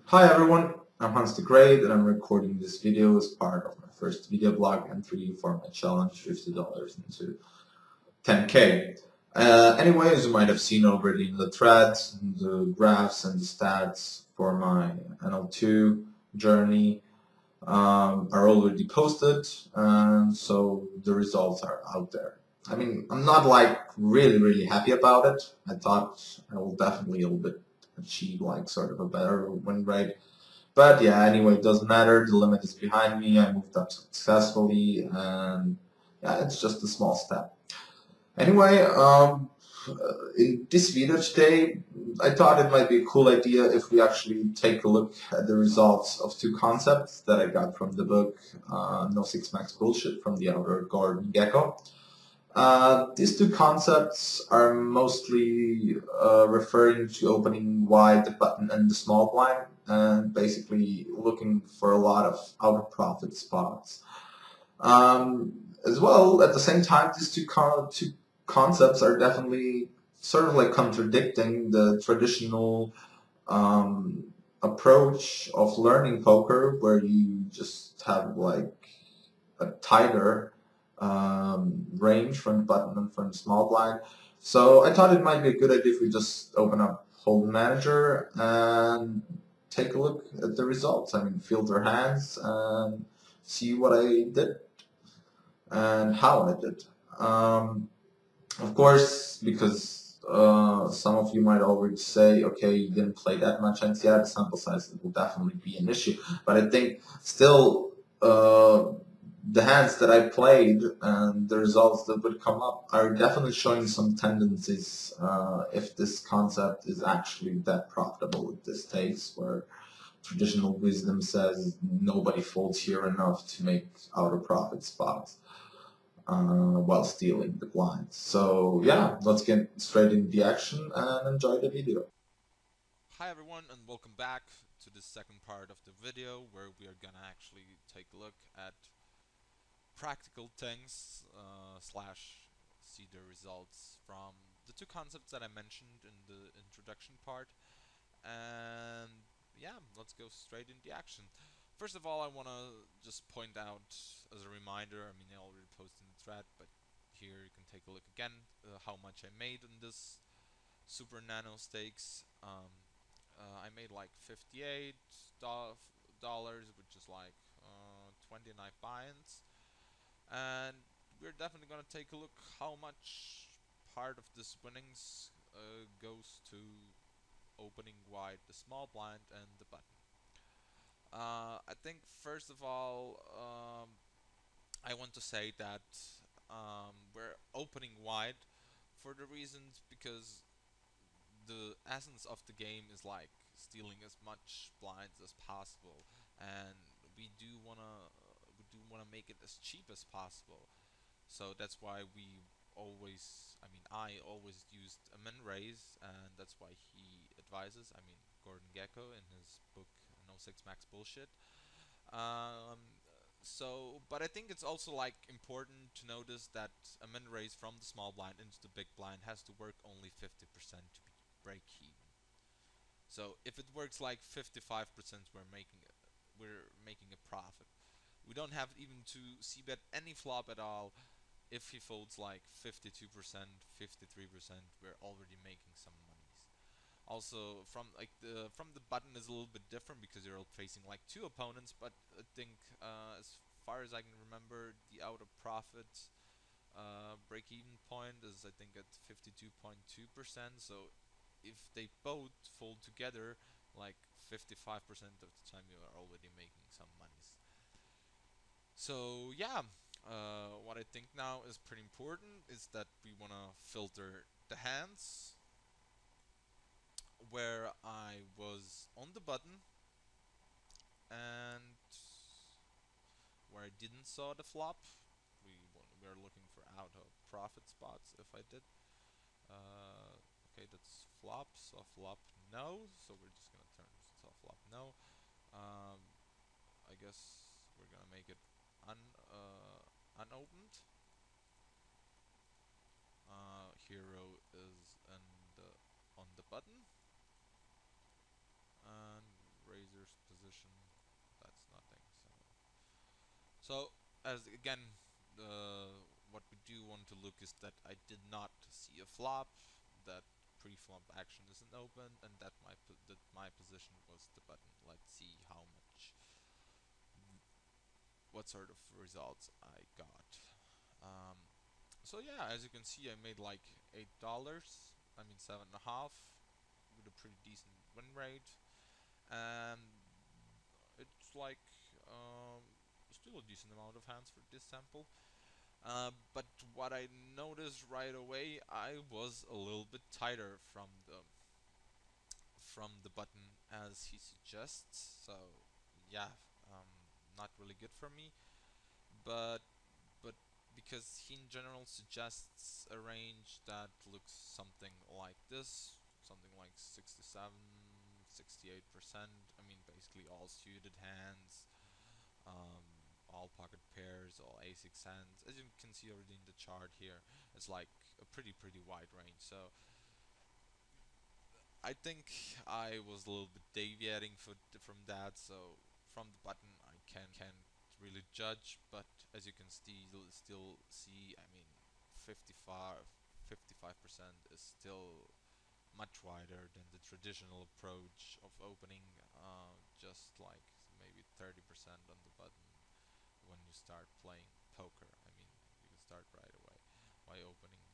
Hi everyone, I'm Hans the Great and I'm recording this video as part of my first video blog entry for my challenge $50 into 10K. Anyway, as you might have seen already in the threads, the graphs and the stats for my NL2 journey are already posted, and so the results are out there. I mean, I'm not like really happy about it. I thought I will definitely a little bit achieve like sort of a better win rate. But yeah, anyway, it doesn't matter. The limit is behind me. I moved up successfully, and yeah, it's just a small step. Anyway, in this video today, I thought it might be a cool idea if we actually take a look at the results of two concepts that I got from the book No Six Max Bullshit from the author Gordon Gekko. These two concepts are mostly referring to opening wide the button and the small blind, and basically looking for a lot of out of profit spots. As well, at the same time, these two concepts are definitely sort of like contradicting the traditional approach of learning poker, where you just have like a tighter range from the button and from the small blind. So I thought it might be a good idea if we just open up Hold Manager and take a look at the results. I mean, filter hands and see what I did and how I did. Of course, because some of you might already say, okay, you didn't play that much hands. Yeah, the sample size will definitely be an issue. But I think still the hands that I played and the results that would come up are definitely showing some tendencies if this concept is actually that profitable at this stage, where traditional wisdom says nobody folds here enough to make out of profit spots while stealing the blinds. So yeah, let's get straight into the action and enjoy the video. Hi everyone and welcome back to the second part of the video where we are gonna actually take a look at practical things slash see the results from the two concepts that I mentioned in the introduction part. And yeah, let's go straight into action. First of all, I want to just point out as a reminder, I mean I already posted in the thread, but here you can take a look again how much I made in this super nano stakes. I made like $58, which is like 29 buy-ins, and we're definitely gonna take a look how much part of this winnings goes to opening wide the small blind and the button. I think first of all, I want to say that we're opening wide for the reasons because the essence of the game is like stealing as much blinds as possible, and we do wanna make it as cheap as possible. So that's why I always used a min raise, and that's why he advises. I mean, Gordon Gekko in his book No 6 Max Bullshit. Um, but I think it's also like important to notice that a min raise from the small blind into the big blind has to work only 50% to be break even. So if it works like 55%, we're making a profit. We don't have even to c-bet any flop at all. If he folds like 52%, 53%, we're already making some monies. Also, from the button is a little bit different because you're facing like two opponents, but I think as far as I can remember, the out of profit break-even point is I think at 52.2%. So if they both fold together, like 55% of the time, you are already making some monies. So yeah, what I think now is pretty important is that we want to filter the hands where I was on the button and where I didn't saw the flop. We're looking for out of profit spots. If I did, okay, that's flop. So flop no. So we're just gonna turn so flop no. Um, I guess we're gonna make it unopened. Hero is on the button, and razor So as again, what we do want to look is that I did not see a flop, that pre-flop action isn't open, and that my position was the button. Let's see what sort of results I got. Um, so yeah, as you can see, I made like $8. I mean 7.5, with a pretty decent win rate, and it's like still a decent amount of hands for this sample. But what I noticed right away, I was a little bit tighter from the button as he suggests. So yeah, not really good for me. But but because he in general suggests a range that looks something like this, something like 67, 68%. I mean, basically all suited hands, um, all pocket pairs, all a6 hands. As you can see already in the chart here, it's like a pretty wide range. So I think I was a little bit deviating from that. So from the button, I can't really judge, but as you can still see, I mean, 55% is still much wider than the traditional approach of opening, just like maybe 30% on the button when you start playing poker. I mean, you can start right away by opening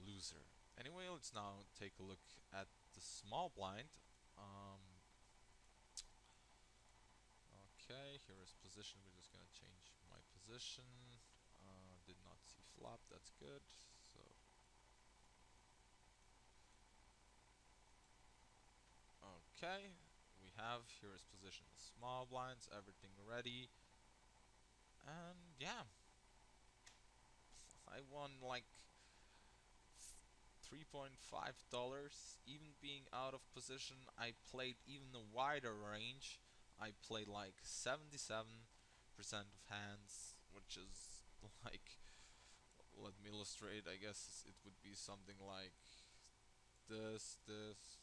loser. Anyway, let's now take a look at the small blind. Um, okay, here is position. We're just gonna change my position. Did not see flop. That's good. So okay, we have here is position the small blinds. Everything ready, and yeah, I won like $3.5. Even being out of position, I played even a wider range. I played like 77% of hands, which is like, let me illustrate. I guess it would be something like this.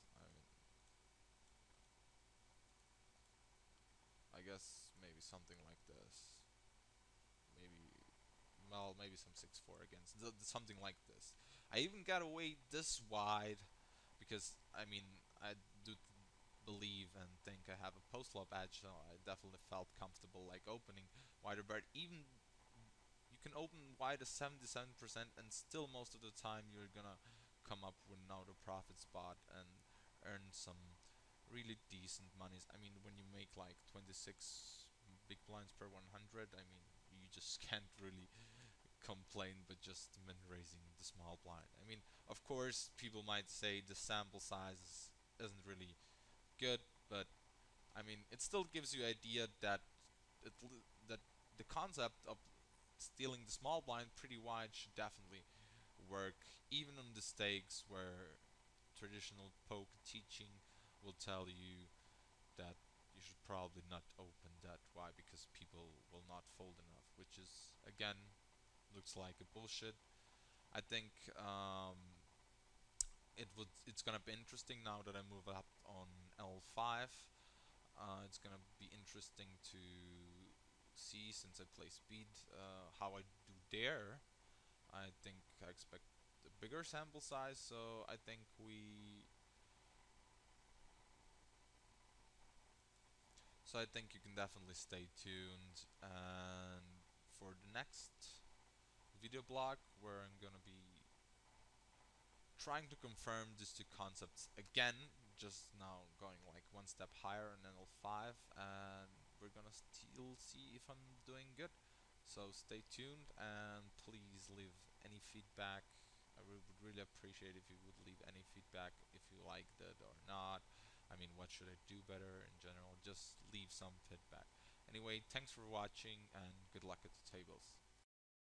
I guess maybe something like this. Maybe, well, maybe some 6-4 against something like this. I even got away this wide because I mean I do believe and think I have a post flop edge, so I definitely felt comfortable like opening wider. But even you can open wide as 77%, and still most of the time you're gonna come up with another profit spot and earn some really decent monies. I mean, when you make like 26 big blinds per 100, I mean, you just can't really complain, but just min raising the small blind. I mean, of course, people might say the sample size isn't really good, but I mean, it still gives you idea that it, that the concept of stealing the small blind pretty wide should definitely work, even on the stakes where traditional poker teaching will tell you that you should probably not open that wide because people will not fold enough, which is again looks like a bullshit. I think it's gonna be interesting now that I move up on L5. It's gonna be interesting to see, since I play speed, how I do there. I think I expect a bigger sample size, so I think you can definitely stay tuned. And for the next video blog, where I'm gonna be trying to confirm these two concepts again, just now going like one step higher in NL5, and we're gonna still see if I'm doing good. So stay tuned, and please leave any feedback. I would really appreciate if you would leave any feedback, if you liked it or not. I mean, what should I do better in general? Just leave some feedback. Anyway, thanks for watching, and good luck at the tables.